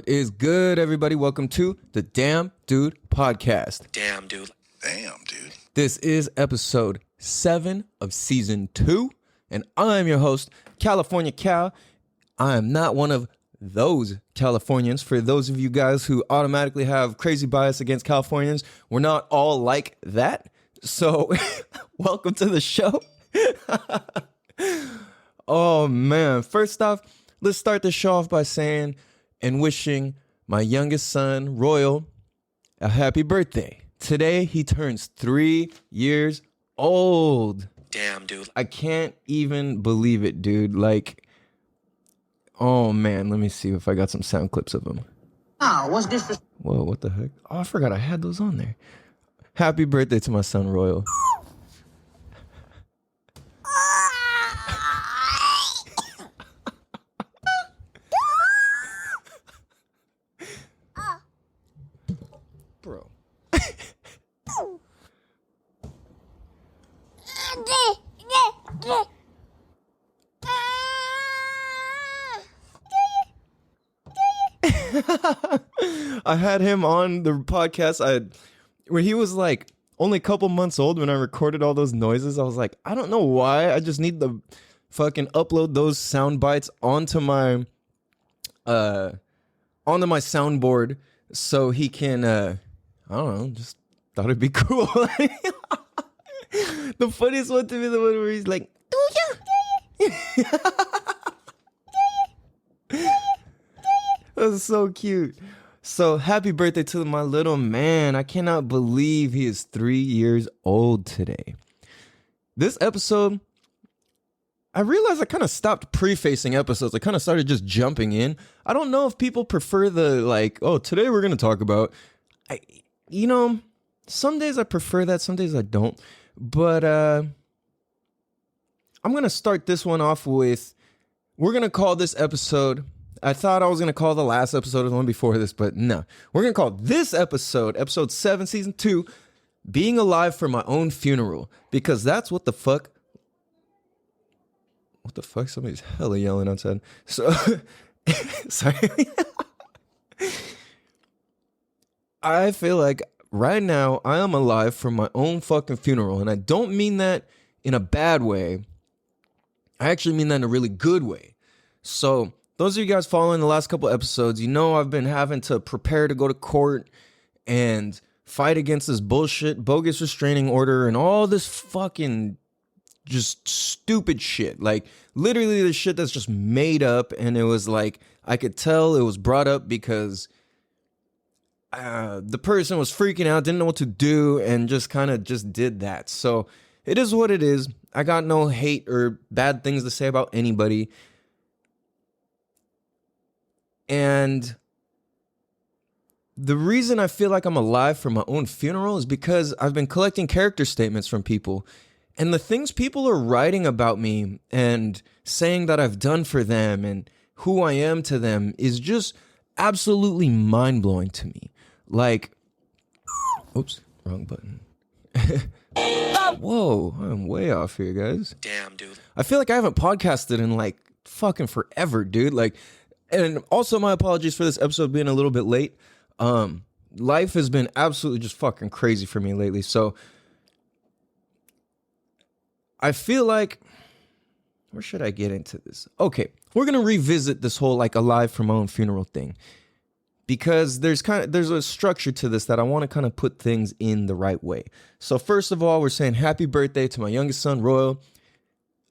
What is good, everybody? Welcome to the Damn Dude Podcast. Damn, dude. This is episode 7 of season 2, and I'm your host, California Cal. I am not one of those Californians. For those of you guys who automatically have crazy bias against Californians, we're not all like that. So, welcome to the show. Oh, man. First off, let's start the show off by saying and wishing my youngest son, Royal, a happy birthday. Today, he turns 3 years old. Damn, dude. I can't even believe it, dude. Like, oh, man. Let me see if I got some sound clips of him. Oh, what's this? Whoa, what the heck? Oh, I forgot I had those on there. Happy birthday to my son, Royal. Bro. I had him on the podcast. When he was like only a couple months old, when I recorded all those noises, I was like, I don't know why. I just need to fucking upload those sound bites onto my soundboard so he can I don't know, just thought it'd be cool. The funniest one to me, the one where he's like, that was so cute. So happy birthday to my little man. I cannot believe he is 3 years old today. This episode, I realized I kind of stopped prefacing episodes. I kind of started just jumping in. I don't know if people prefer the like, oh, today we're going to talk about, some days I prefer that, some days I don't. But I'm going to start this one off with, we're going to call this episode, I thought I was going to call the last episode or the one before this, but no. We're going to call this episode 7, season 2, Being Alive for My Own Funeral. Because that's what the fuck. What the fuck? Somebody's hella yelling outside. So, sorry. I feel like right now I am alive for my own fucking funeral. And I don't mean that in a bad way. I actually mean that in a really good way. So, those of you guys following the last couple episodes, you know I've been having to prepare to go to court and fight against this bullshit, bogus restraining order and all this fucking just stupid shit. Like, literally the shit that's just made up. And it was like, I could tell it was brought up because the person was freaking out, didn't know what to do, and just kind of just did that. So it is what it is. I got no hate or bad things to say about anybody. And the reason I feel like I'm alive for my own funeral is because I've been collecting character statements from people. And the things people are writing about me and saying that I've done for them and who I am to them is just absolutely mind-blowing to me. Like, oops, wrong button. Whoa, I'm way off here, guys. Damn, dude. I feel like I haven't podcasted in like fucking forever, dude. Like, and also my apologies for this episode being a little bit late. Life has been absolutely just fucking crazy for me lately. So I feel like, where should I get into this? Okay, we're going to revisit this whole like alive for my own funeral thing. Because there's a structure to this that I want to kind of put things in the right way. So first of all, we're saying happy birthday to my youngest son, Royal.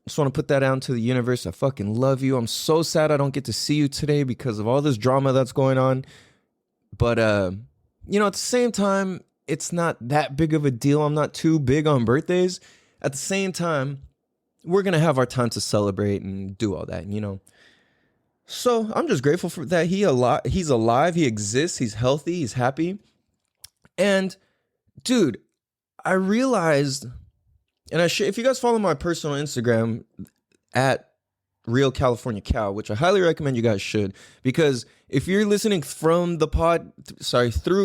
Just want to put that out into the universe. I fucking love you. I'm so sad I don't get to see you today because of all this drama that's going on. But, at the same time, it's not that big of a deal. I'm not too big on birthdays. At the same time, we're going to have our time to celebrate and do all that, So I'm just grateful for that. He's alive. He exists. He's healthy. He's happy. And, dude, I realized... And if you guys follow my personal Instagram at Real California Cow, which I highly recommend you guys should, because if you're listening from the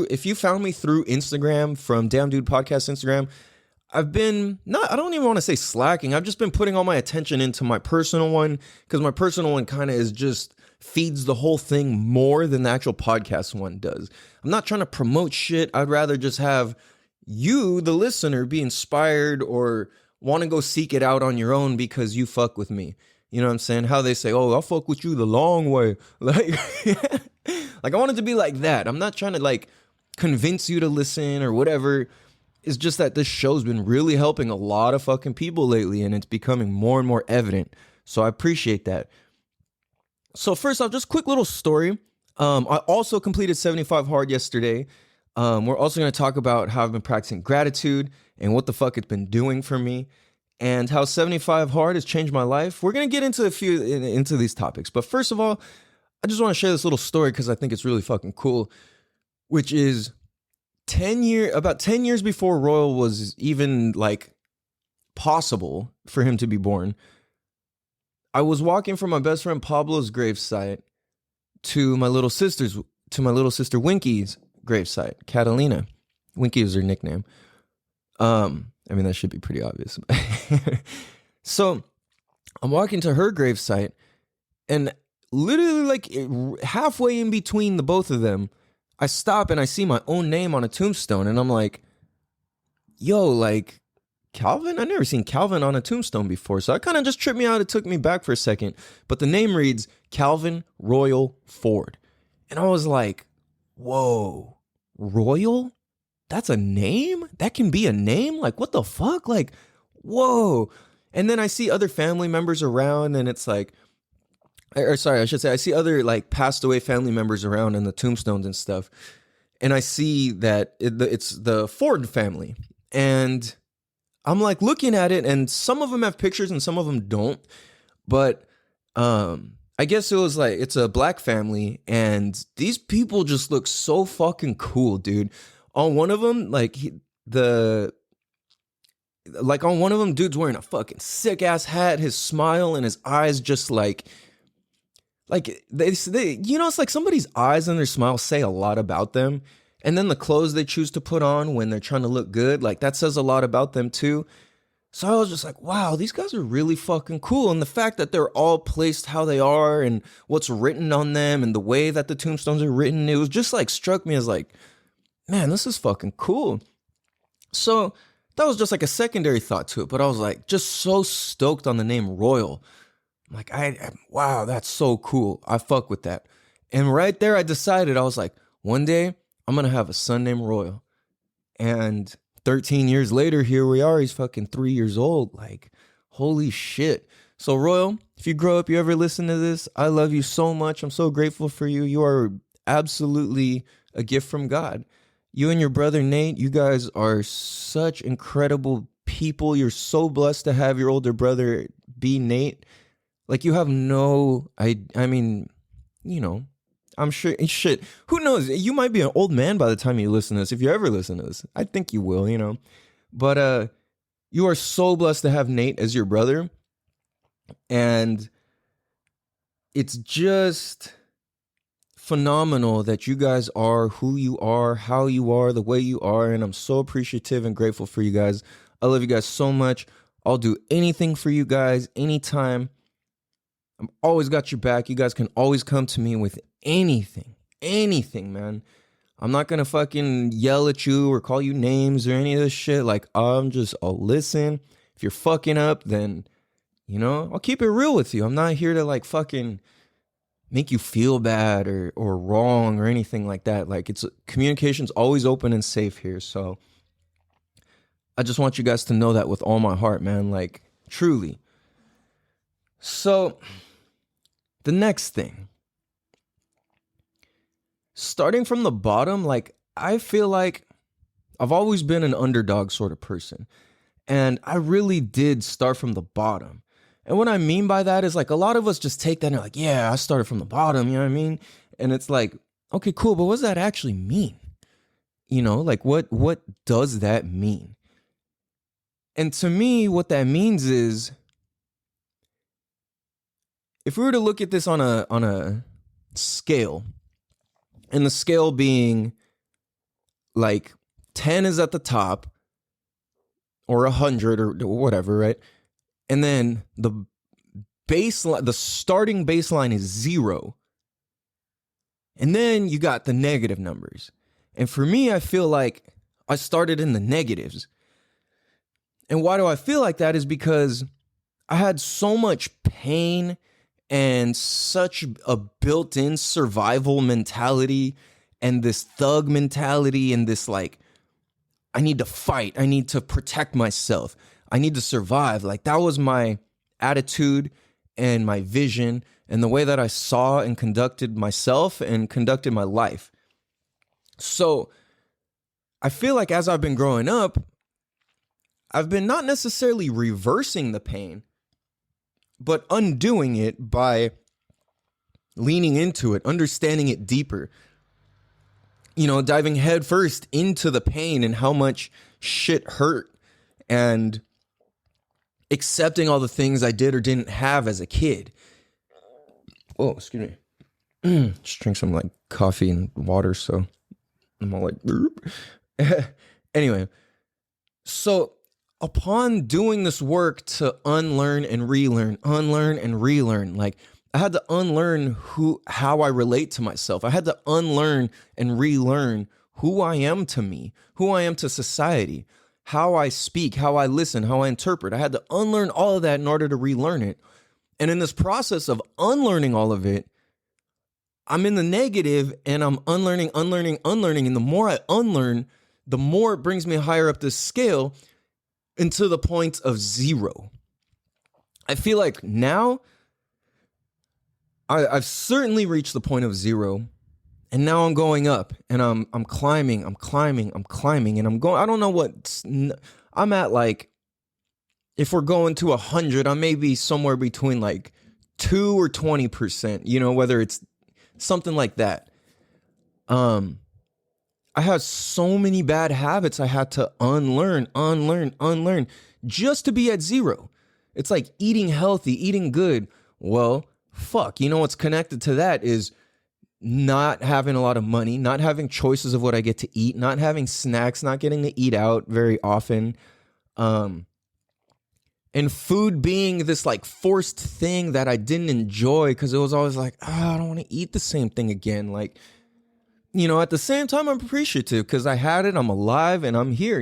if you found me through Instagram from Damn Dude Podcast Instagram, I've been I don't even want to say slacking. I've just been putting all my attention into my personal one because my personal one kind of is just feeds the whole thing more than the actual podcast one does. I'm not trying to promote shit. I'd rather just have you, the listener, be inspired or want to go seek it out on your own because you fuck with me. You know what I'm saying? How they say, oh, I'll fuck with you the long way. Like, like I want it to be like that. I'm not trying to like convince you to listen or whatever. It's just that this show's been really helping a lot of fucking people lately, and it's becoming more and more evident. So I appreciate that. So first off, just quick little story. I also completed 75 hard yesterday. We're also going to talk about how I've been practicing gratitude and what the fuck it's been doing for me, and how 75 hard has changed my life. We're going to get into into these topics. But first of all, I just want to share this little story because I think it's really fucking cool, which is about 10 years before Royal was even like possible for him to be born. I was walking from my best friend Pablo's gravesite to my little sister Winky's gravesite, Catalina. Winky is her nickname. I mean, that should be pretty obvious. So I'm walking to her gravesite, and literally like halfway in between the both of them, I stop and I see my own name on a tombstone, and I'm like, yo, like Calvin? I've never seen Calvin on a tombstone before. So it kind of just tripped me out. It took me back for a second. But the name reads Calvin Royal Ford. And I was like, whoa, Royal? That's a name? That can be a name? Like, what the fuck? Like, whoa. And then I see other family members around, and it's like, I see other like passed away family members around in the tombstones and stuff. And I see that it's the Ford family. And I'm like looking at it, and some of them have pictures and some of them don't. But I guess it was like, it's a black family, and these people just look so fucking cool, dude. On one of them, dude's wearing a fucking sick ass hat. His smile and his eyes just like they, you know, it's like somebody's eyes and their smile say a lot about them. And then the clothes they choose to put on when they're trying to look good, like that says a lot about them too. So I was just like, wow, these guys are really fucking cool. And the fact that they're all placed how they are and what's written on them and the way that the tombstones are written, it was just like struck me as like, man, this is fucking cool. So that was just like a secondary thought to it. But I was like, just so stoked on the name Royal. I'm like, wow, that's so cool. I fuck with that. And right there, I decided, I was like, one day I'm going to have a son named Royal. And 13 years later, here we are. He's fucking 3 years old. Like, holy shit. So Royal, if you grow up, you ever listen to this, I love you so much. I'm so grateful for you. You are absolutely a gift from God. You and your brother Nate, you guys are such incredible people. You're so blessed to have your older brother be Nate. Like, you have I mean, you know, I'm sure, shit, who knows? You might be an old man by the time you listen to this, if you ever listen to this. I think you will, you know. But you are so blessed to have Nate as your brother. And it's just phenomenal that you guys are who you are, how you are, the way you are. And I'm so appreciative and grateful for you guys. I love you guys so much. I'll do anything for you guys anytime. I'm always got your back. You guys can always come to me with anything, man. I'm not going to fucking yell at you or call you names or any of this shit. Like, I'll listen. If you're fucking up, then, you know, I'll keep it real with you. I'm not here to like fucking make you feel bad or wrong or anything like that. Like, communication's always open and safe here. So I just want you guys to know that with all my heart, man. Like, truly. So the next thing, starting from the bottom, like, I feel like I've always been an underdog sort of person. And I really did start from the bottom. And what I mean by that is, like, a lot of us just take that and are like, yeah, I started from the bottom, you know what I mean? And it's like, okay, cool, but what does that actually mean? You know, like, what does that mean? And to me, what that means is, if we were to look at this on a scale, and the scale being like 10 is at the top, or 100 or whatever, right? And then the starting baseline is 0. And then you got the negative numbers. And for me, I feel like I started in the negatives. And why do I feel like that is because I had so much pain and such a built-in survival mentality and this thug mentality and this like, I need to fight. I need to protect myself. I need to survive. Like that was my attitude and my vision and the way that I saw and conducted myself and conducted my life. So I feel like as I've been growing up, I've been not necessarily reversing the pain, but undoing it by leaning into it, understanding it deeper, diving headfirst into the pain and how much shit hurt and accepting all the things I did or didn't have as a kid. Oh, excuse me. Just drink some like coffee and water. So I'm all like, anyway, so upon doing this work to unlearn and relearn, like I had to unlearn how I relate to myself. I had to unlearn and relearn who I am to me, who I am to society, how I speak, how I listen, how I interpret. I had to unlearn all of that in order to relearn it. And in this process of unlearning all of it, I'm in the negative and I'm unlearning. And the more I unlearn, the more it brings me higher up this scale into the point of zero. I feel like now I've certainly reached the point of zero, and now I'm going up and I'm climbing, and I'm going, I don't know what I'm at. Like if we're going to 100, I may be somewhere between like 2 or 20%, whether it's something like that. I had so many bad habits I had to unlearn just to be at zero. It's like eating healthy, eating good. Well, fuck, what's connected to that is not having a lot of money, not having choices of what I get to eat, not having snacks, not getting to eat out very often. And food being this like forced thing that I didn't enjoy because it was always like, I don't want to eat the same thing again. Like, at the same time, I'm appreciative because I had it, I'm alive, and I'm here,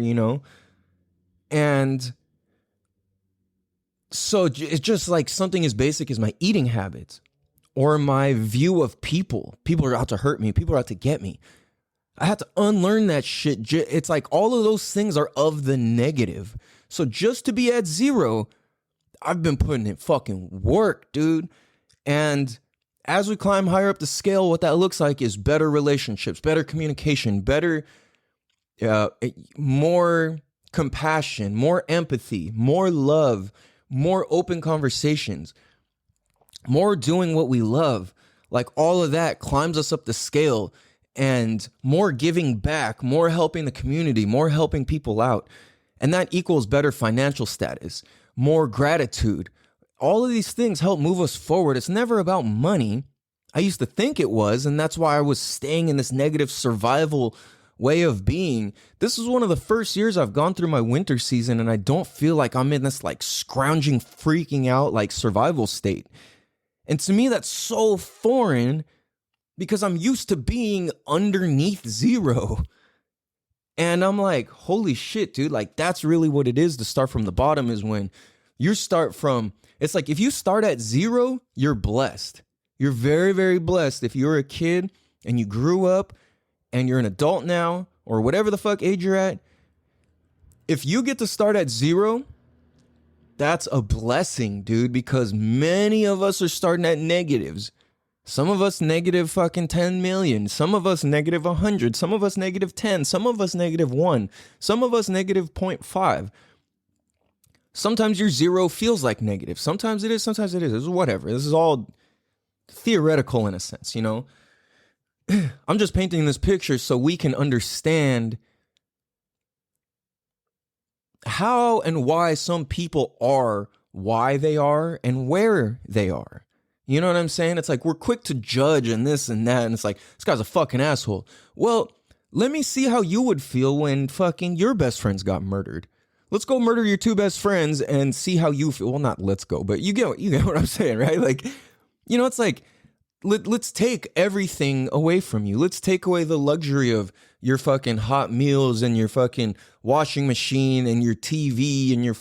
And so it's just like something as basic as my eating habits or my view of people. People are out to hurt me. People are out to get me. I had to unlearn that shit. It's like all of those things are of the negative. So just to be at zero, I've been putting in fucking work, dude. And as we climb higher up the scale, what that looks like is better relationships, better communication, better, more compassion, more empathy, more love, more open conversations, more doing what we love. Like all of that climbs us up the scale, and more giving back, more helping the community, more helping people out. And that equals better financial status, more gratitude. All of these things help move us forward. It's never about money. I used to think it was, and that's why I was staying in this negative survival way of being. This is one of the first years I've gone through my winter season, and I don't feel like I'm in this like scrounging, freaking out, like survival state. And to me, that's so foreign because I'm used to being underneath zero. And I'm like, holy shit, dude, like that's really what it is to start from the bottom, is when you start from, it's like if you start at zero, you're blessed. You're very, very blessed if you're a kid and you grew up and you're an adult now or whatever the fuck age you're at. If you get to start at zero, that's a blessing, dude, because many of us are starting at negatives. Some of us negative fucking 10 million. Some of us negative 100. Some of us negative 10. Some of us negative 1. Some of us negative 0.5. Sometimes your zero feels like negative. Sometimes it is. Sometimes it is. It's whatever. This is all theoretical in a sense, you know? I'm just painting this picture so we can understand how and why some people are why they are and where they are. You know what I'm saying? It's like we're quick to judge and this and that, and it's like, this guy's a fucking asshole. Well, let me see how you would feel when fucking your best friends got murdered. Let's go murder your two best friends and see how you feel. Well, not let's go, but you get what I'm saying, right? Like, you know, it's like let's take everything away from you. Let's take away the luxury of your fucking hot meals and your fucking washing machine and your TV and your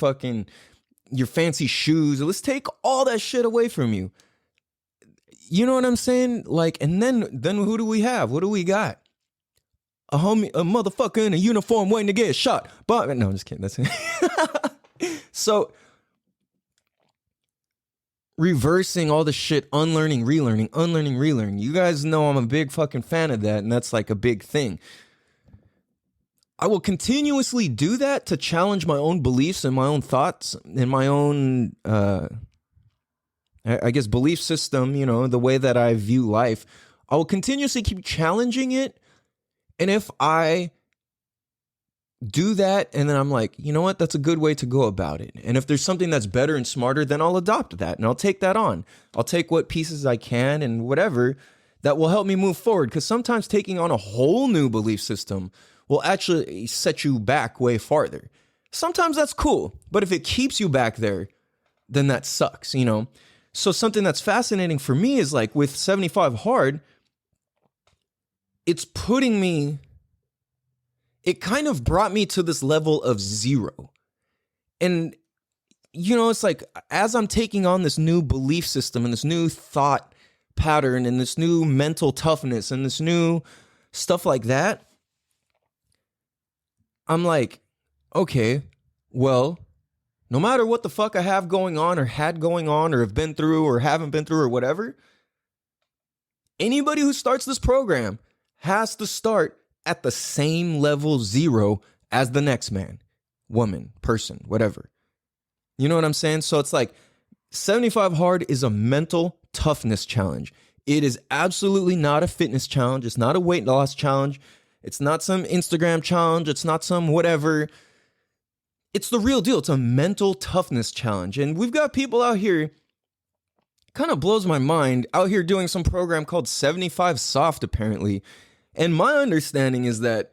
fancy shoes. Let's take all that shit away from you. You know what I'm saying? Like, and then who do we have? What do we got? A motherfucker in a uniform waiting to get shot. But no, I'm just kidding. That's it. So reversing all the shit, unlearning, relearning. You guys know I'm a big fucking fan of that, and that's like a big thing. I will continuously do that to challenge my own beliefs and my own thoughts and my own, I guess, belief system, you know, the way that I view life. I will continuously keep challenging it. And if I do that and then I'm like, you know what, that's a good way to go about it. And if there's something that's better and smarter, then I'll adopt that and I'll take that on. I'll take what pieces I can and whatever that will help me move forward. Because sometimes taking on a whole new belief system will actually set you back way farther. Sometimes that's cool, but if it keeps you back there, then that sucks, you know? So something that's fascinating for me is like with 75 Hard, it's putting me, it kind of brought me to this level of zero. And, you know, it's like, as I'm taking on this new belief system and this new thought pattern and this new mental toughness and this new stuff like that, I'm like, okay, well, no matter what the fuck I have going on or had going on or have been through or haven't been through or whatever, anybody who starts this program has to start at the same level zero as the next man, woman, person, whatever. You know what I'm saying? So it's like 75 Hard is a mental toughness challenge. It is absolutely not a fitness challenge. It's not a weight loss challenge. It's not some Instagram challenge. It's not some whatever. It's the real deal. It's a mental toughness challenge. And we've got people out here, kind of blows my mind, out here doing some program called 75 Soft, apparently. And my understanding is that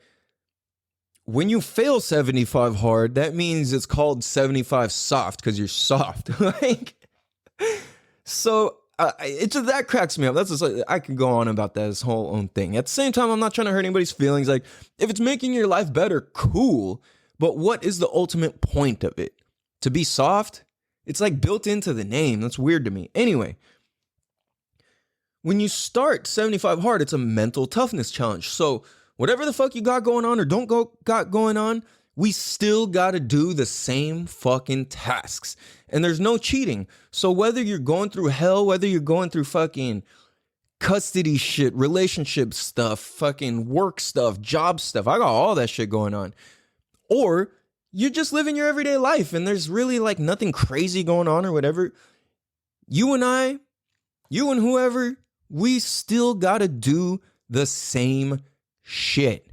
when you fail 75 Hard, that means it's called 75 Soft because you're soft. Like, so it just, that cracks me up. That's just, I could go on about that, this whole own thing. At the same time, I'm not trying to hurt anybody's feelings. Like, if it's making your life better, cool. But what is the ultimate point of it? To be soft? It's like built into the name. That's weird to me. Anyway, when you start 75 Hard, it's a mental toughness challenge. So whatever the fuck you got going on or got going on, we still got to do the same fucking tasks. And there's no cheating. So whether you're going through hell, whether you're going through fucking custody shit, relationship stuff, fucking work stuff, job stuff, I got all that shit going on. Or you're just living your everyday life and there's really like nothing crazy going on or whatever. You and whoever, we still got to do the same shit.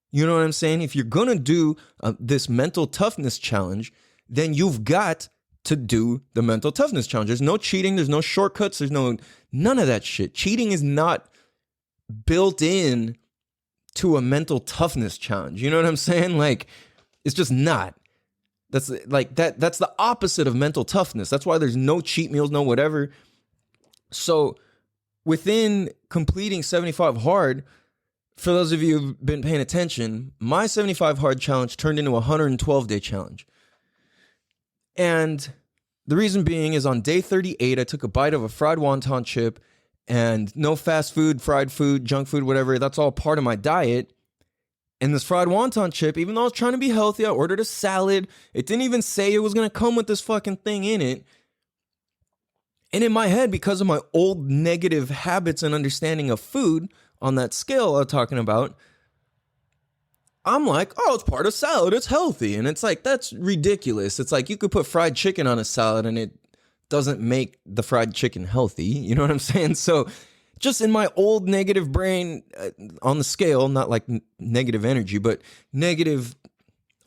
You know what I'm saying? If you're going to do this mental toughness challenge, then you've got to do the mental toughness challenge. There's no cheating. There's no shortcuts. There's none of that shit. Cheating is not built in to a mental toughness challenge. You know what I'm saying? Like, it's just not. That's like that. That's the opposite of mental toughness. That's why there's no cheat meals, no whatever. So within completing 75 Hard, for those of you who've been paying attention, my 75 Hard challenge turned into a 112-day challenge. And the reason being is on day 38, I took a bite of a fried wonton chip and no fast food, fried food, junk food, whatever. That's all part of my diet. And this fried wonton chip, even though I was trying to be healthy, I ordered a salad. It didn't even say it was going to come with this fucking thing in it. And in my head, because of my old negative habits and understanding of food on that scale I was talking about, I'm like, oh, it's part of salad. It's healthy. And it's like, that's ridiculous. It's like you could put fried chicken on a salad and it doesn't make the fried chicken healthy. You know what I'm saying? So just in my old negative brain on the scale, not like negative energy, but negative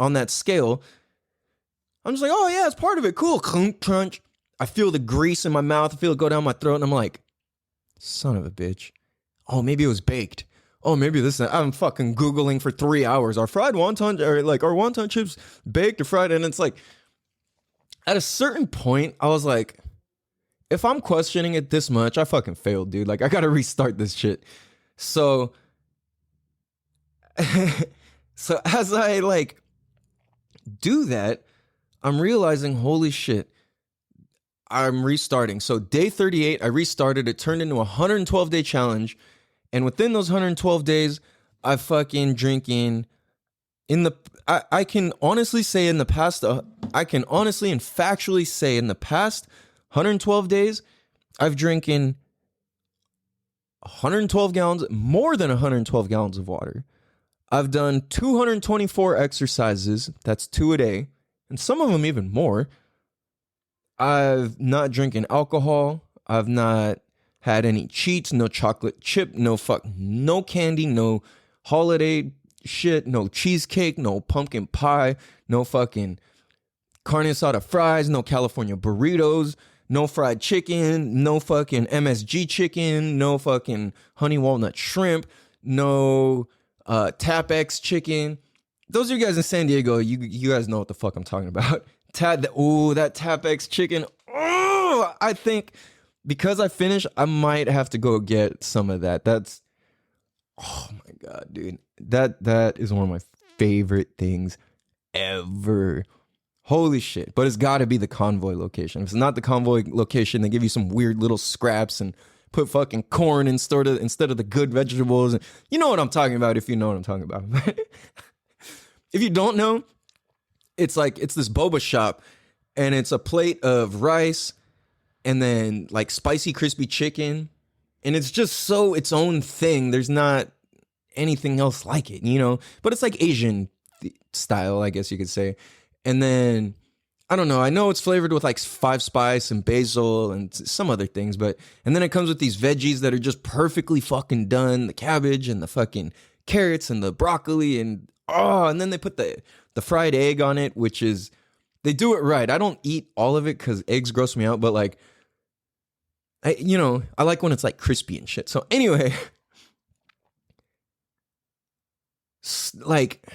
on that scale, I'm just like, oh yeah, it's part of it. Cool. Crunch. I feel the grease in my mouth. I feel it go down my throat. And I'm like, son of a bitch. Oh, maybe it was baked. Oh, maybe this. I'm fucking Googling for 3 hours. Are fried wonton, or like, are wonton chips baked or fried? And it's like, at a certain point, I was like, if I'm questioning it this much, I fucking failed, dude. Like, I gotta restart this shit. So, so as I like do that, I'm realizing, holy shit, I'm restarting. So day 38, I restarted. It turned into a 112-day challenge. And within those 112 days, I fucking drinking in the, I can honestly say in the past, I can honestly and factually say in the past 112 days, I've drinking 112 gallons, more than 112 gallons of water. I've done 224 exercises. That's 2 a day. And some of them even more. I've not drinking alcohol. I've not had any cheats, no chocolate chip, no candy, no holiday shit, no cheesecake, no pumpkin pie, no fucking carne asada fries, no California burritos, no fried chicken, no fucking MSG chicken, no fucking honey walnut shrimp, no Tap-X chicken. Those of you guys in San Diego, you guys know what the fuck I'm talking about. That Tap-X chicken. Oh, I think because I finished, I might have to go get some of that. Oh my God, dude. That is one of my favorite things ever. Holy shit. But it's got to be the Convoy location. If it's not the Convoy location, they give you some weird little scraps and put fucking corn instead of the good vegetables. You know what I'm talking about if you know what I'm talking about. If you don't know, it's this boba shop and it's a plate of rice and then like spicy crispy chicken. And it's just so its own thing. There's not anything else like it, you know? But it's like Asian style, I guess you could say. And then, I don't know, I know it's flavored with like 5 spice and basil and some other things, and then it comes with these veggies that are just perfectly fucking done, the cabbage and the fucking carrots and the broccoli and then they put the fried egg on it, which is, they do it right. I don't eat all of it because eggs gross me out, but like, I like when it's like crispy and shit. So anyway, like,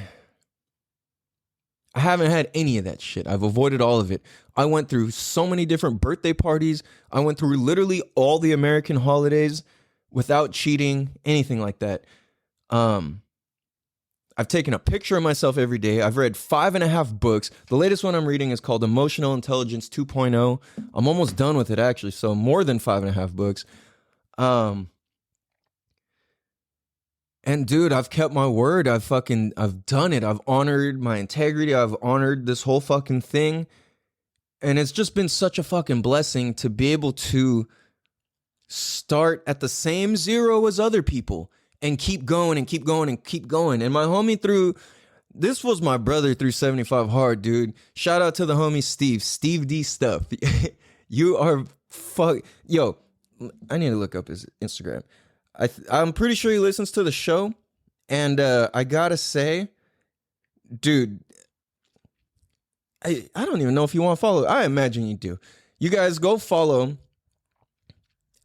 I haven't had any of that shit. I've avoided all of it. I went through so many different birthday parties. I went through literally all the American holidays without cheating, anything like that. I've taken a picture of myself every day. I've read 5.5 books. The latest one I'm reading is called Emotional Intelligence 2.0. I'm almost done with it, actually. So more than 5.5 books. And dude, I've kept my word. I've done it. I've honored my integrity. I've honored this whole fucking thing. And it's just been such a fucking blessing to be able to start at the same zero as other people and keep going and keep going and keep going. And my homie this was my brother through 75 hard, dude. Shout out to the homie Steve D Stuff. You are yo, I need to look up his Instagram. I'm pretty sure he listens to the show, and I gotta say, dude, I don't even know if you want to follow. I imagine you do. You guys go follow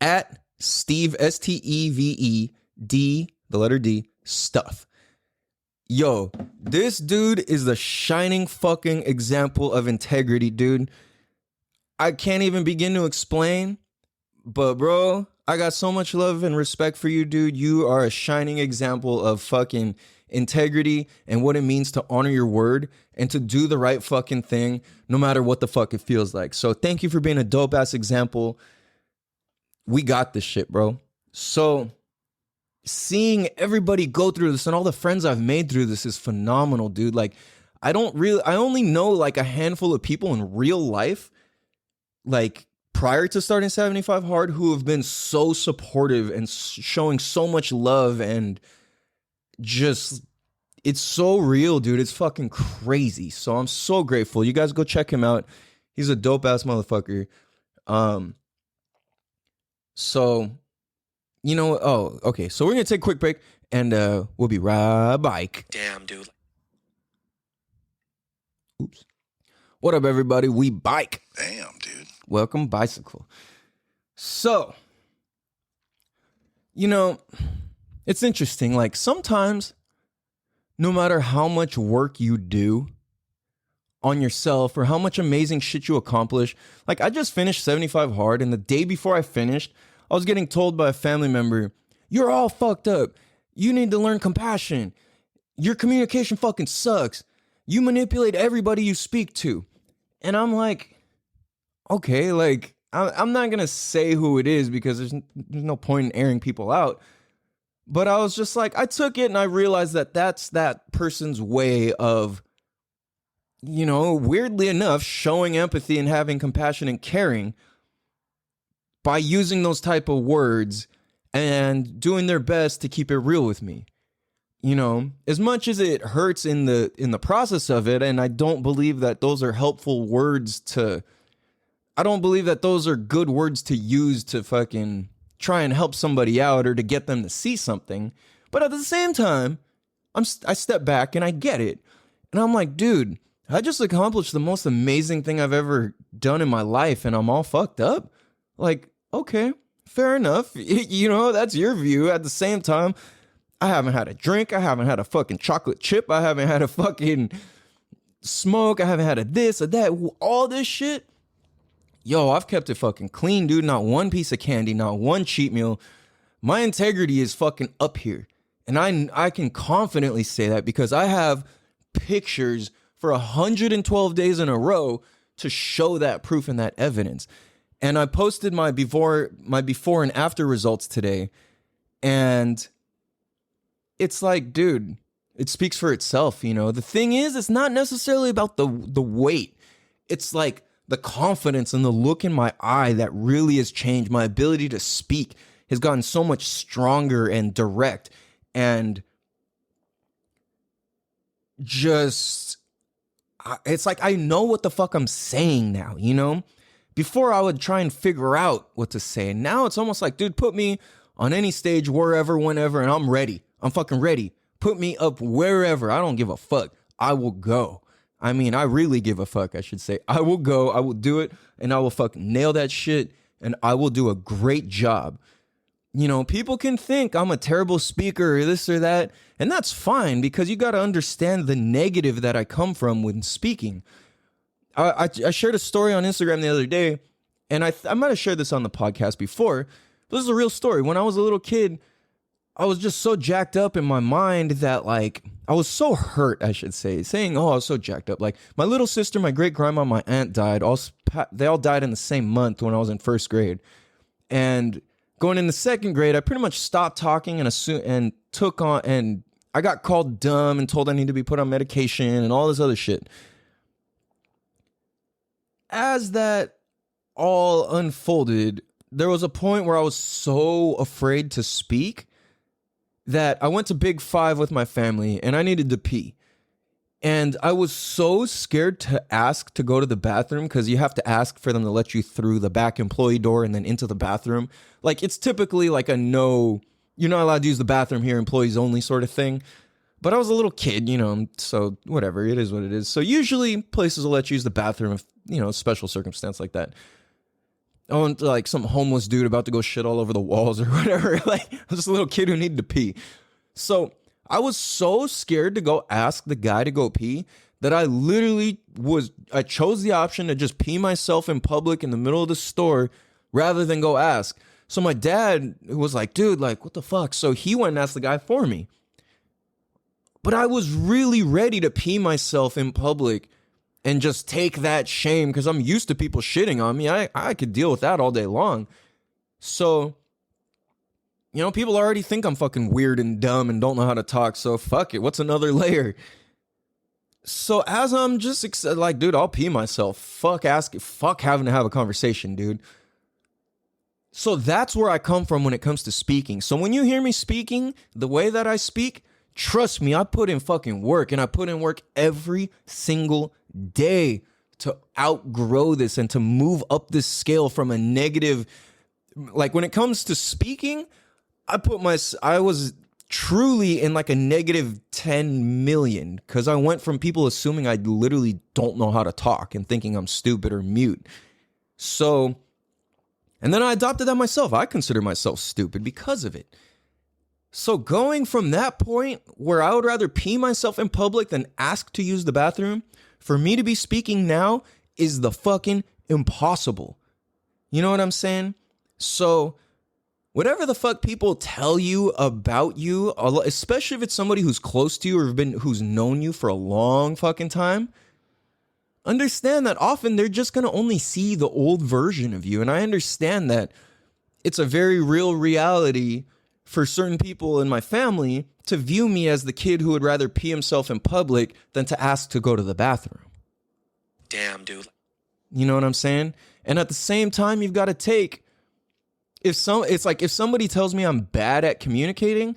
at Steve STEVED, the letter D, Stuff. Yo, this dude is the shining fucking example of integrity, dude. I can't even begin to explain, but bro, I got so much love and respect for you, dude. You are a shining example of fucking integrity and what it means to honor your word and to do the right fucking thing, no matter what the fuck it feels like. So thank you for being a dope ass example. We got this shit, bro. So seeing everybody go through this and all the friends I've made through this is phenomenal, dude. Like, I only know like a handful of people in real life, like, prior to starting 75 Hard, who have been so supportive and showing so much love, and just, it's so real, dude. It's fucking crazy. So I'm so grateful. You guys go check him out. He's a dope ass motherfucker. So, okay. So we're gonna take a quick break, and we'll be right back. Damn, dude. Oops. What up, everybody? We bike. Damn, dude. Welcome, bicycle. So, it's interesting. Like, sometimes, no matter how much work you do on yourself or how much amazing shit you accomplish. Like, I just finished 75 Hard, and the day before I finished, I was getting told by a family member, "You're all fucked up. You need to learn compassion. Your communication fucking sucks. You manipulate everybody you speak to." And I'm like, okay, like, I'm not going to say who it is because there's no point in airing people out. But I was just like, I took it and I realized that that's that person's way of, weirdly enough, showing empathy and having compassion and caring by using those type of words and doing their best to keep it real with me. As much as it hurts in the process of it, and I don't believe that those are helpful words I don't believe that those are good words to use to fucking try and help somebody out or to get them to see something. But at the same time, I step back and I get it. And I'm like, dude, I just accomplished the most amazing thing I've ever done in my life, and I'm all fucked up. Like, okay, fair enough. That's your view. At the same time, I haven't had a drink. I haven't had a fucking chocolate chip. I haven't had a fucking smoke. I haven't had a this or that. All this shit. Yo, I've kept it fucking clean, dude. Not one piece of candy, not one cheat meal. My integrity is fucking up here. And I can confidently say that because I have pictures for 112 days in a row to show that proof and that evidence. And I posted my before and after results today. And it's like, dude, it speaks for itself, The thing is, it's not necessarily about the weight. It's like the confidence and the look in my eye that really has changed. My ability to speak has gotten so much stronger and direct. And just, it's like I know what the fuck I'm saying now, Before I would try and figure out what to say. And now it's almost like, dude, put me on any stage, wherever, whenever, and I'm ready. I'm fucking ready. Put me up wherever. I don't give a fuck. I will go. I mean, I really give a fuck, I should say. I will go. I will do it. And I will fucking nail that shit. And I will do a great job. People can think I'm a terrible speaker or this or that. And that's fine because you got to understand the negative that I come from when speaking. I shared a story on Instagram the other day. And I might have shared this on the podcast before. But this is a real story. When I was a little kid, I was just so jacked up in my mind that, like, I was so hurt, I should say, saying, oh, I was so jacked up. Like, my little sister, my great grandma, my aunt died. They all died in the same month when I was in first grade. And going into second grade, I pretty much stopped talking and took on, and I got called dumb and told I need to be put on medication and all this other shit. As that all unfolded, there was a point where I was so afraid to speak that I went to Big Five with my family and I needed to pee. And I was so scared to ask to go to the bathroom because you have to ask for them to let you through the back employee door and then into the bathroom. Like, it's typically like a no, you're not allowed to use the bathroom here, employees only sort of thing. But I was a little kid, so whatever, it is what it is. So usually places will let you use the bathroom if, special circumstance like that. Oh, and like some homeless dude about to go shit all over the walls or whatever. Like, I was just a little kid who needed to pee. So I was so scared to go ask the guy to go pee that I chose the option to just pee myself in public in the middle of the store rather than go ask. So my dad was like, dude, like, what the fuck? So he went and asked the guy for me. But I was really ready to pee myself in public and just take that shame because I'm used to people shitting on me. I could deal with that all day long. So, people already think I'm fucking weird and dumb and don't know how to talk. So fuck it. What's another layer? So as I'm just like, dude, I'll pee myself. Fuck having to have a conversation, dude. So that's where I come from when it comes to speaking. So when you hear me speaking, the way that I speak, trust me, I put in fucking work, and I put in work every single day to outgrow this and to move up this scale from a negative, like when it comes to speaking, I was truly in like a negative 10 million because I went from people assuming I literally don't know how to talk and thinking I'm stupid or mute. So, and then I adopted that myself. I consider myself stupid because of it. So going from that point where I would rather pee myself in public than ask to use the bathroom For me to be speaking now is the fucking impossible. You know what I'm saying? So whatever the fuck people tell you about you, especially if it's somebody who's close to you or who's known you for a long fucking time, understand that often they're just going to only see the old version of you. And I understand that it's a very real reality for certain people in my family to view me as the kid who would rather pee himself in public than to ask to go to the bathroom. Damn, dude. You know what I'm saying? And at the same time, you've got to take, it's like if somebody tells me I'm bad at communicating,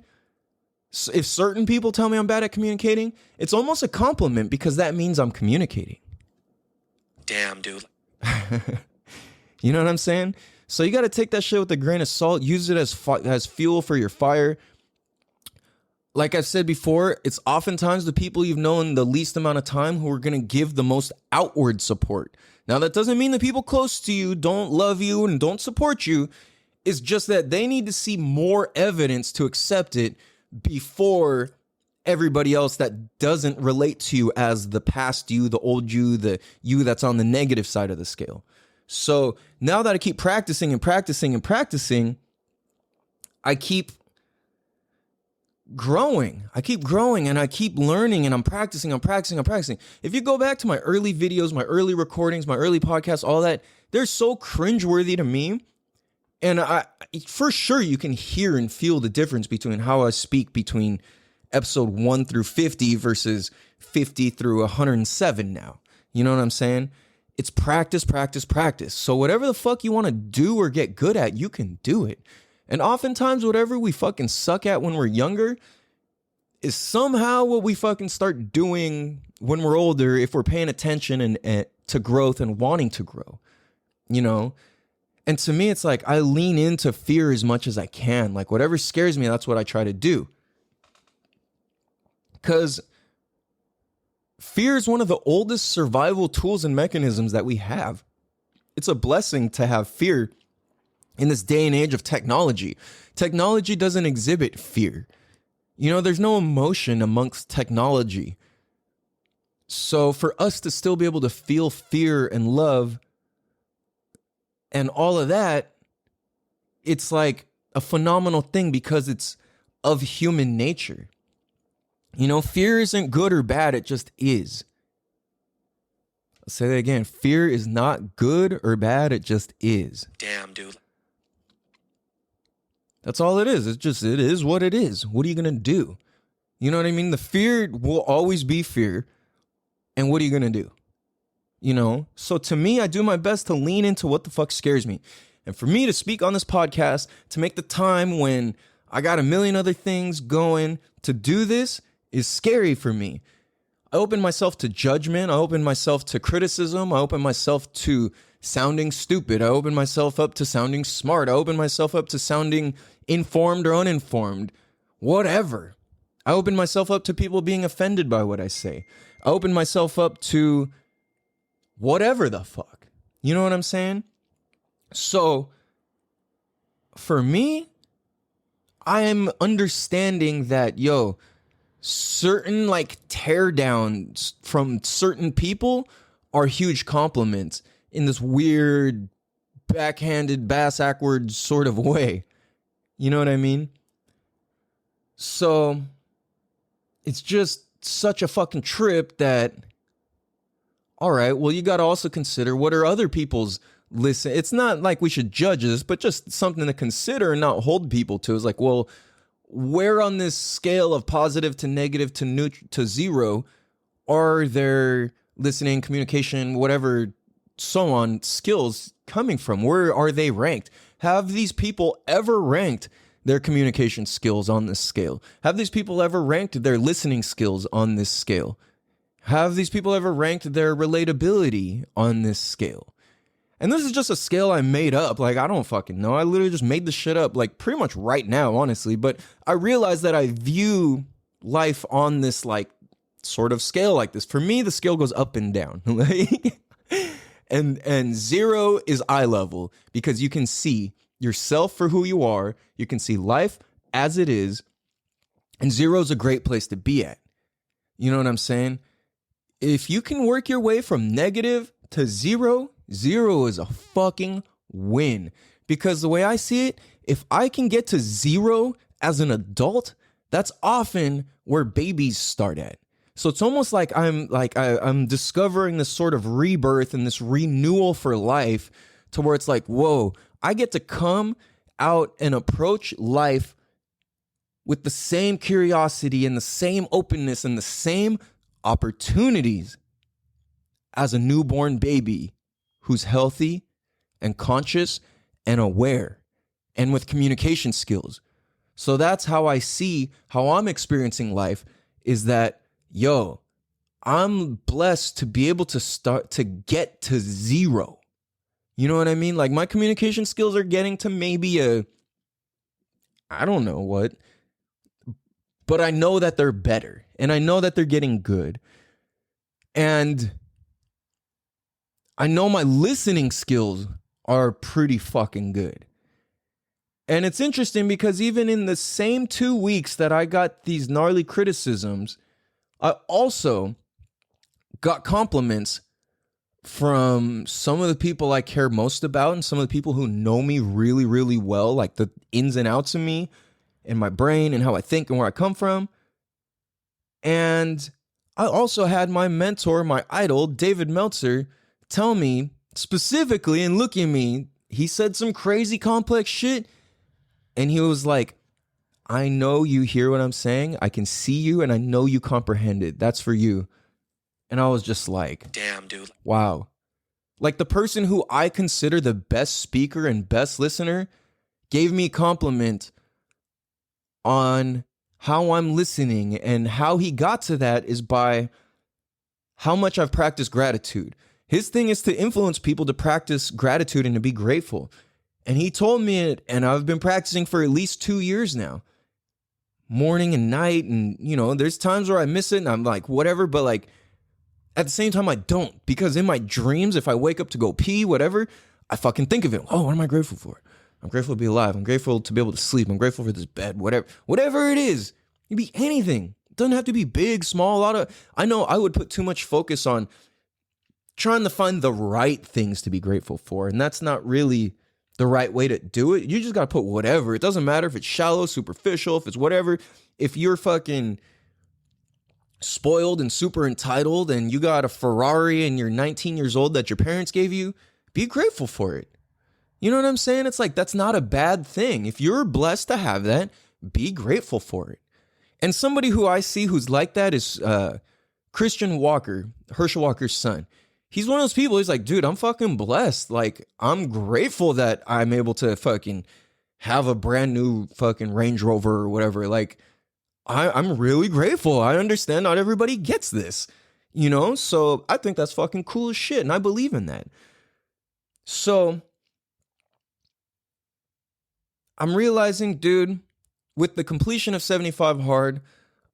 if certain people tell me I'm bad at communicating, it's almost a compliment because that means I'm communicating. Damn, dude. You know what I'm saying? So you got to take that shit with a grain of salt. Use it as fuel for your fire. Like I've said before, it's oftentimes the people you've known the least amount of time who are going to give the most outward support. Now, that doesn't mean the people close to you don't love you and don't support you. It's just that they need to see more evidence to accept it before everybody else that doesn't relate to you as the past you, the old you, the you that's on the negative side of the scale. So now that I keep practicing and practicing and practicing, I keep growing. I keep growing and I keep learning and I'm practicing. If you go back to my early videos, my early recordings, my early podcasts, all that, they're so cringeworthy to me. And for sure, you can hear and feel the difference between how I speak between episode 1 through 50 versus 50 through 107 now. You know what I'm saying? It's practice. So whatever the fuck you want to do or get good at, you can do it. And oftentimes, whatever we fucking suck at when we're younger is somehow what we fucking start doing when we're older if we're paying attention and to growth and wanting to grow, you know? And to me, it's like I lean into fear as much as I can. Like whatever scares me, that's what I try to do. Because fear is one of the oldest survival tools and mechanisms that we have. It's a blessing to have fear. In this day and age of technology, technology doesn't exhibit fear. You know, there's no emotion amongst technology. So for us to still be able to feel fear and love and all of that, it's like a phenomenal thing because it's of human nature. You know, fear isn't good or bad, it just is. I'll say that again. Fear is not good or bad, it just is. Damn, dude. That's all it is. It is what it is. What are you going to do? You know what I mean? The fear will always be fear. And what are you going to do? You know? So to me, I do my best to lean into what the fuck scares me. And for me to speak on this podcast, to make the time when I got a million other things going to do this is scary for me. I open myself to judgment. I open myself to criticism. I open myself to sounding stupid. I open myself up to sounding smart. I open myself up to sounding informed or uninformed. Whatever. I open myself up to people being offended by what I say. I open myself up to whatever the fuck. You know what I'm saying? So, for me, I am understanding that, certain like teardowns from certain people are huge compliments in this weird, backhanded, bass-ackward sort of way. You know what I mean? So, it's just such a fucking trip that, all right, well, you got to also consider what are other people's listen. It's not like we should judge this, but just something to consider and not hold people to. It's like, well, where on this scale of positive to negative to zero are their listening, communication, whatever, so on, skills coming from? Where are they ranked? Have these people ever ranked their communication skills on this scale? Have these people ever ranked their listening skills on this scale? Have these people ever ranked their relatability on this scale? And this is just a scale I made up. Like, I don't fucking know. I literally just made this shit up, like, pretty much right now, honestly. But I realize that I view life on this, like, sort of scale like this. For me, the scale goes up and down. and 0 is eye level because you can see yourself for who you are. You can see life as it is. And 0 is a great place to be at. You know what I'm saying? if you can work your way from negative to zero, zero is a fucking win. Because the way I see it, if I can get to zero as an adult, that's often where babies start at. So it's almost like I'm discovering this sort of rebirth and this renewal for life, to where it's like, whoa, I get to come out and approach life with the same curiosity and the same openness and the same opportunities as a newborn baby who's healthy and conscious and aware and with communication skills. So that's how I see how I'm experiencing life, is that, yo, I'm blessed to be able to start to get to zero. You know what I mean? Like, my communication skills are getting to maybe I don't know what, but I know that they're better and I know that they're getting good. And I know my listening skills are pretty fucking good. And it's interesting because even in the same 2 weeks that I got these gnarly criticisms, I also got compliments from some of the people I care most about and some of the people who know me really, really well, like the ins and outs of me and my brain and how I think and where I come from. And I also had my mentor, my idol, David Meltzer, tell me specifically, and look at me, he said some crazy complex shit. And he was like, I know you hear what I'm saying. I can see you and I know you comprehend it. That's for you. And I was just like, damn, dude. Wow. Like, the person who I consider the best speaker and best listener gave me a compliment on how I'm listening, and how he got to that is by how much I've practiced gratitude. His thing is to influence people to practice gratitude and to be grateful. And he told me it, and I've been practicing for at least 2 years now, morning and night. And, you know, there's times where I miss it and I'm like, whatever, but like, at the same time, I don't, because in my dreams, if I wake up to go pee, whatever, I fucking think of it. Oh, what am I grateful for? I'm grateful to be alive. I'm grateful to be able to sleep. I'm grateful for this bed, whatever it is. It can be anything. It doesn't have to be big, small, I know I would put too much focus on trying to find the right things to be grateful for. And that's not really the right way to do it. You just got to put whatever. It doesn't matter if it's shallow, superficial, if it's whatever. If you're fucking spoiled and super entitled and you got a Ferrari and you're 19 years old that your parents gave you, be grateful for it. You know what I'm saying? It's like, that's not a bad thing. If you're blessed to have that, be grateful for it. And somebody who I see who's like that is Christian Walker, Herschel Walker's son. He's one of those people, he's like, dude, I'm fucking blessed. Like, I'm grateful that I'm able to fucking have a brand new fucking Range Rover or whatever. Like, I'm really grateful. I understand not everybody gets this, you know? So I think that's fucking cool as shit, and I believe in that. So I'm realizing, dude, with the completion of 75 Hard,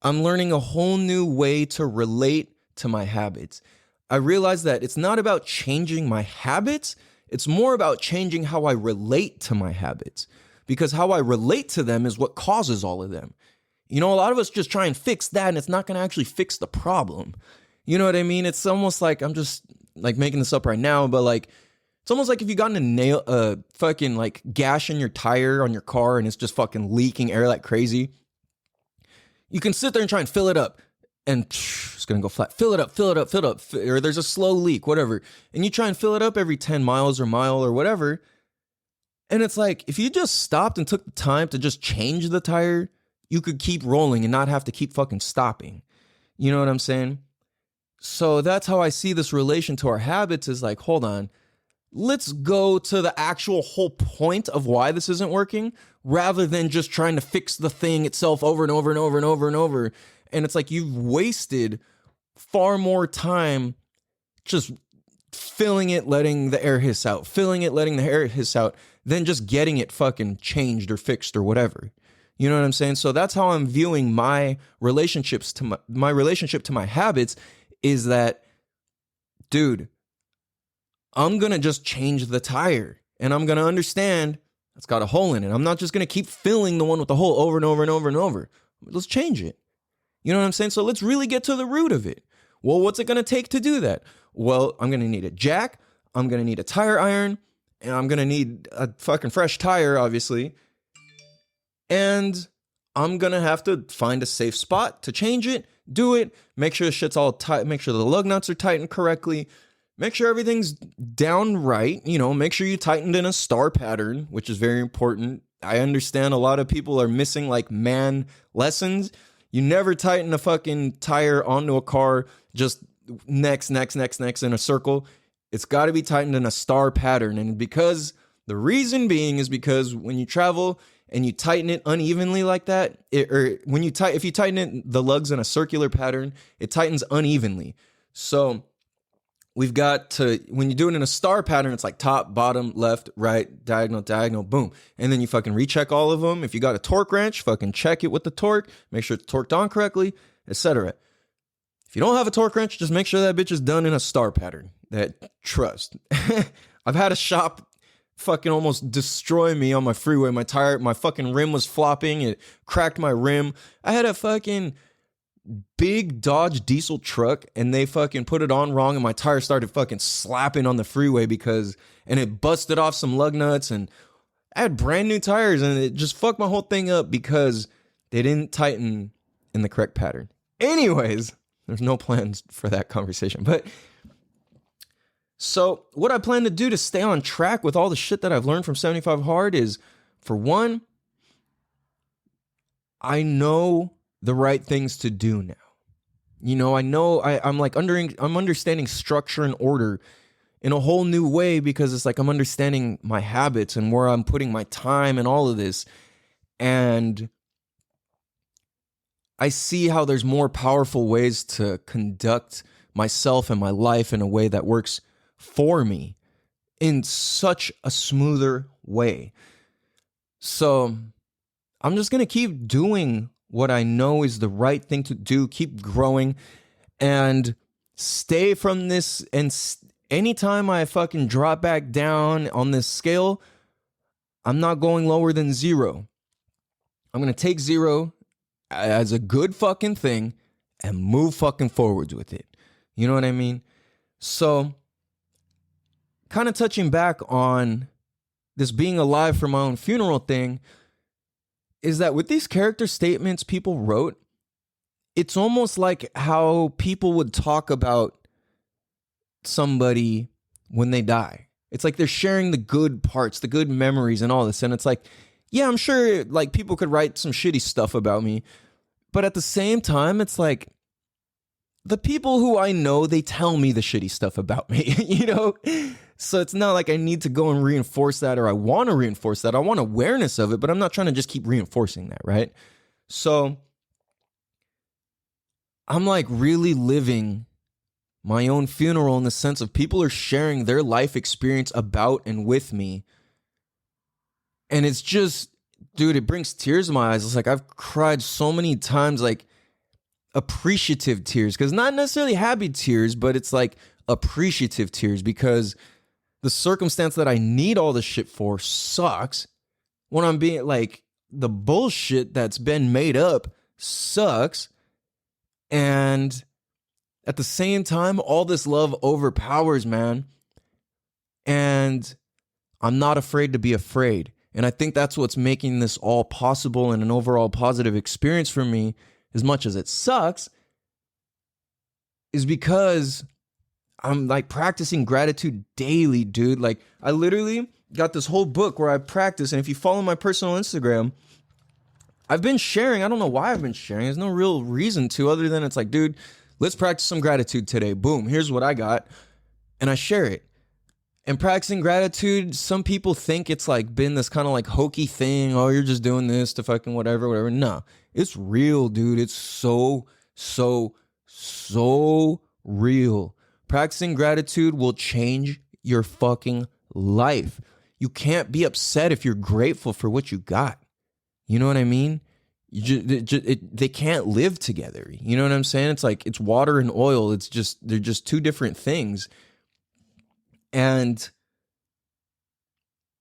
I'm learning a whole new way to relate to my habits. I realize that it's not about changing my habits, it's more about changing how I relate to my habits, because how I relate to them is what causes all of them. You know, a lot of us just try and fix that, and it's not going to actually fix the problem. You know what I mean? It's almost like, I'm just like making this up right now, but like, it's almost like if you got a fucking like gash in your tire on your car and it's just fucking leaking air like crazy. You can sit there and try and fill it up and it's going to go flat. Fill it up. Or there's a slow leak, whatever. And you try and fill it up every 10 miles or mile or whatever. And it's like, if you just stopped and took the time to just change the tire, you could keep rolling and not have to keep fucking stopping. You know what I'm saying? So that's how I see this relation to our habits, is like, hold on, let's go to the actual whole point of why this isn't working, rather than just trying to fix the thing itself over and over and over and over and over. And it's like, you've wasted far more time just filling it, letting the air hiss out, filling it, letting the air hiss out, than just getting it fucking changed or fixed or whatever. You know what I'm saying? So that's how I'm viewing my relationships to my relationship to my habits, is that, dude, I'm going to just change the tire, and I'm going to understand it's got a hole in it. I'm not just going to keep filling the one with the hole over and over and over and over. Let's change it. You know what I'm saying? So let's really get to the root of it. Well, what's it going to take to do that? Well, I'm going to need a jack. I'm going to need a tire iron. And I'm going to need a fucking fresh tire, obviously. And I'm going to have to find a safe spot to change it, do it, make sure the shit's all tight, make sure the lug nuts are tightened correctly, make sure everything's down right, make sure you tightened in a star pattern, which is very important. I understand a lot of people are missing like man lessons. You never tighten a fucking tire onto a car just next in a circle. It's got to be tightened in a star pattern. And because the reason being is because when you travel and you tighten it unevenly like that, if you tighten it, the lugs in a circular pattern, it tightens unevenly. So we've got to, when you do it in a star pattern, it's like top, bottom, left, right, diagonal, boom. And then you fucking recheck all of them. If you got a torque wrench, fucking check it with the torque, make sure it's torqued on correctly, etc. If you don't have a torque wrench, just make sure that bitch is done in a star pattern. Trust. I've had a shop fucking almost destroy me on my freeway. My fucking rim was flopping. It cracked my rim. I had a fucking big Dodge diesel truck and they fucking put it on wrong and my tire started fucking slapping on the freeway and it busted off some lug nuts and I had brand new tires and it just fucked my whole thing up because they didn't tighten in the correct pattern. Anyways, there's no plans for that conversation, but so what I plan to do to stay on track with all the shit that I've learned from 75 Hard is, for one, I know the right things to do now. I know I'm understanding structure and order in a whole new way because it's like I'm understanding my habits and where I'm putting my time and all of this. And I see how there's more powerful ways to conduct myself and my life in a way that works for me in such a smoother way. So I'm just going to keep doing what I know is the right thing to do, keep growing and stay from this. And anytime I fucking drop back down on this scale, I'm not going lower than 0. I'm going to take 0 as a good fucking thing and move fucking forwards with it. You know what I mean? So kind of touching back on this being alive for my own funeral thing is that with these character statements people wrote, it's almost like how people would talk about somebody when they die. It's like they're sharing the good parts, the good memories and all this. And it's like, yeah, I'm sure like people could write some shitty stuff about me. But at the same time, it's like the people who I know, they tell me the shitty stuff about me, So it's not like I need to go and reinforce that or I want to reinforce that. I want awareness of it, but I'm not trying to just keep reinforcing that, right? So I'm like really living my own funeral in the sense of people are sharing their life experience about and with me. And it's just, dude, it brings tears to my eyes. It's like I've cried so many times, like appreciative tears, because not necessarily happy tears, but it's like appreciative tears because the circumstance that I need all this shit for sucks. When I'm being like, the bullshit that's been made up sucks. And at the same time, all this love overpowers, man. And I'm not afraid to be afraid. And I think that's what's making this all possible and an overall positive experience for me, as much as it sucks, is because I'm like practicing gratitude daily, dude. Like I literally got this whole book where I practice. And if you follow my personal Instagram, I've been sharing. I don't know why I've been sharing. There's no real reason to other than it's like, dude, let's practice some gratitude today. Boom. Here's what I got. And I share it. And practicing gratitude, some people think it's like been this kind of like hokey thing. Oh, you're just doing this to fucking whatever. No, it's real, dude. It's so real. Practicing gratitude will change your fucking life. You can't be upset if you're grateful for what you got. You know what I mean? They can't live together. You know what I'm saying? It's like it's water and oil. They're just two different things. And,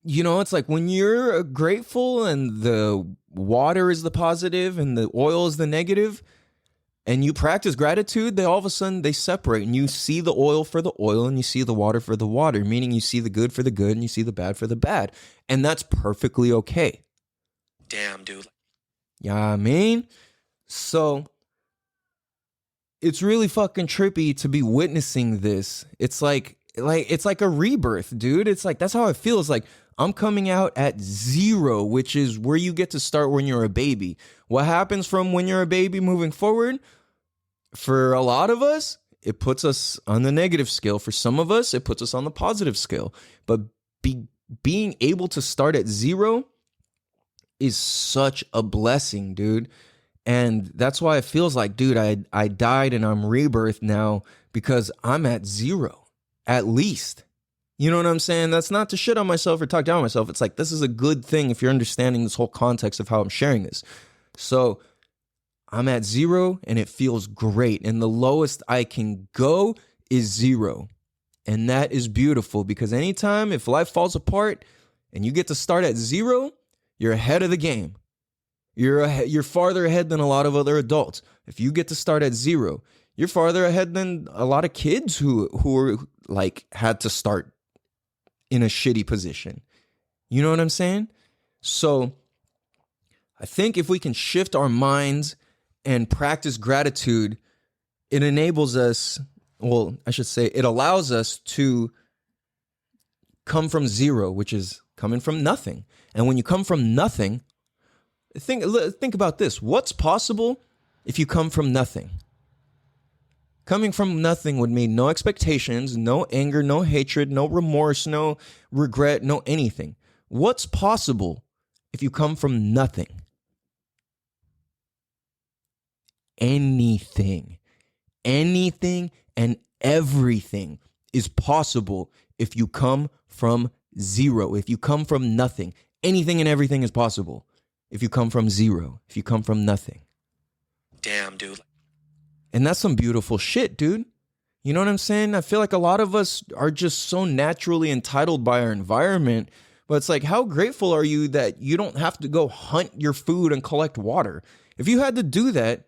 it's like when you're grateful and the water is the positive and the oil is the negative, and you practice gratitude, they all of a sudden they separate, and you see the oil for the oil and you see the water for the water, meaning you see the good for the good and you see the bad for the bad. And that's perfectly okay. Damn, dude. Yeah, I mean, so it's really fucking trippy to be witnessing this. It's like a rebirth, dude. It's like, that's how it feels. Like, I'm coming out at 0, which is where you get to start when you're a baby. What happens from when you're a baby moving forward? For a lot of us, it puts us on the negative scale. For some of us, it puts us on the positive scale. But being able to start at 0 is such a blessing, dude. And that's why it feels like, dude, I died and I'm rebirthed now because I'm at 0, at least. You know what I'm saying? That's not to shit on myself or talk down on myself. It's like, this is a good thing if you're understanding this whole context of how I'm sharing this. So I'm at 0 and it feels great. And the lowest I can go is 0. And that is beautiful, because anytime if life falls apart and you get to start at 0, you're ahead of the game. You're farther ahead than a lot of other adults. If you get to start at 0, you're farther ahead than a lot of kids who are like had to start in a shitty position. You know what I'm saying? So I think if we can shift our minds and practice gratitude, it enables us, well, I should say it allows us to come from 0, which is coming from nothing. And when you come from nothing, think about this. What's possible if you come from nothing? Coming from nothing would mean no expectations, no anger, no hatred, no remorse, no regret, no anything. What's possible if you come from nothing? Anything. Anything and everything is possible if you come from 0, if you come from nothing. Anything and everything is possible if you come from 0, if you come from nothing. Damn, dude. And that's some beautiful shit, dude. You know what I'm saying? I feel like a lot of us are just so naturally entitled by our environment. But it's like, how grateful are you that you don't have to go hunt your food and collect water? If you had to do that,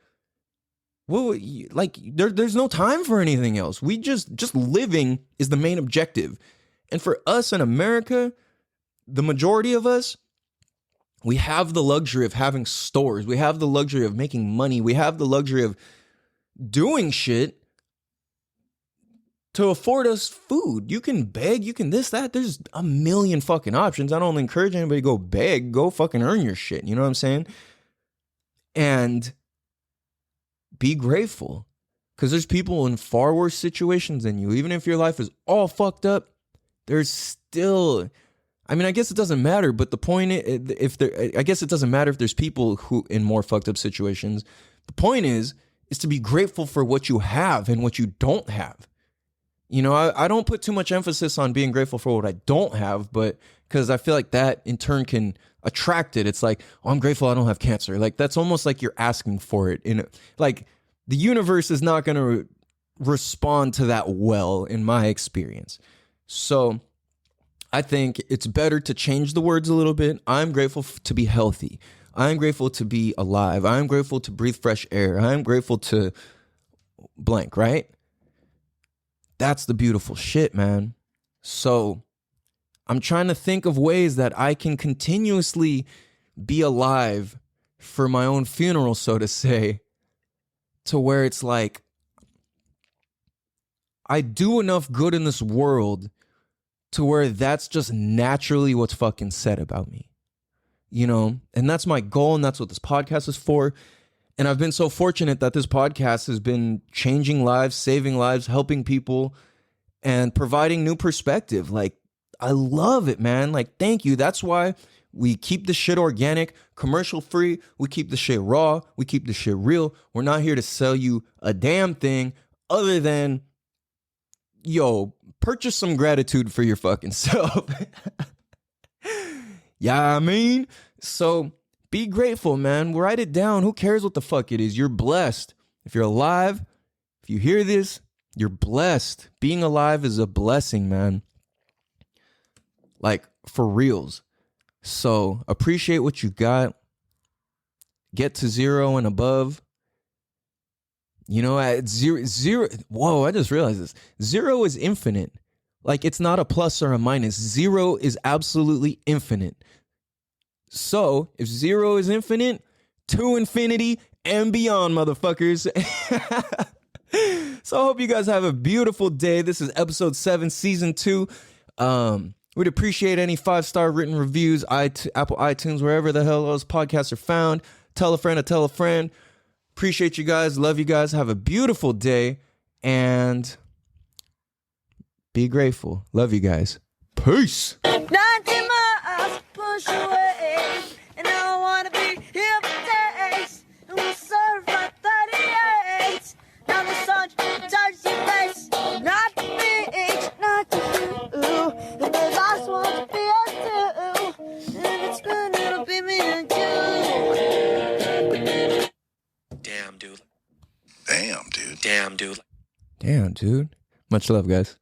well, like there's no time for anything else. We just living is the main objective. And for us in America, the majority of us, we have the luxury of having stores. We have the luxury of making money. We have the luxury of doing shit to afford us food. You can beg, you can this, that. There's a million fucking options. I don't encourage anybody to go beg. Go fucking earn your shit. You know what I'm saying? And be grateful, because there's people in far worse situations than you. Even if your life is all fucked up, there's still, I mean, I guess it doesn't matter, but the point is, I guess it doesn't matter if there's people who in more fucked up situations. The point is to be grateful for what you have and what you don't have. You know, I don't put too much emphasis on being grateful for what I don't have, but because I feel like that in turn can attract it. It's like, oh, I'm grateful I don't have cancer. Like, that's almost like you're asking for it. Like, the universe is not going to respond to that well, in my experience. So I think it's better to change the words a little bit. I'm grateful to be healthy. I'm grateful to be alive. I'm grateful to breathe fresh air. I'm grateful to blank, right? That's the beautiful shit, man. So I'm trying to think of ways that I can continuously be alive for my own funeral, so to say, to where it's like, I do enough good in this world to where that's just naturally what's fucking said about me. You know, and that's my goal, and that's what this podcast is for. And I've been so fortunate that this podcast has been changing lives, saving lives, helping people, and providing new perspective. Like, I love it, man. Like, thank you. That's why we keep the shit organic, commercial free. We keep the shit raw. We keep the shit real. We're not here to sell you a damn thing other than, yo, purchase some gratitude for your fucking self. Yeah, I mean, so be grateful, man. Write it down. Who cares what the fuck it is? You're blessed. If you're alive, if you hear this, you're blessed. Being alive is a blessing, man. Like, for reals. So appreciate what you got. Get to 0 and above. You know, at zero, whoa, I just realized this. 0 is infinite. Like, it's not a plus or a minus. 0 is absolutely infinite. So, if 0 is infinite, to infinity and beyond, motherfuckers. So, I hope you guys have a beautiful day. This is episode 7, season 2. We'd appreciate any 5-star written reviews, Apple iTunes, wherever the hell those podcasts are found. Tell a friend to tell a friend. Appreciate you guys. Love you guys. Have a beautiful day. And be grateful. Love you guys. Peace. 90 miles push away, and I wanna be here for days. And we'll serve like 38. Now the sun touches your face, not the beach, not the blue. And the last one to be us too. And it's good, it'll be me and you. Damn, dude. Damn, dude. Damn, dude. Damn, dude. Much love, guys.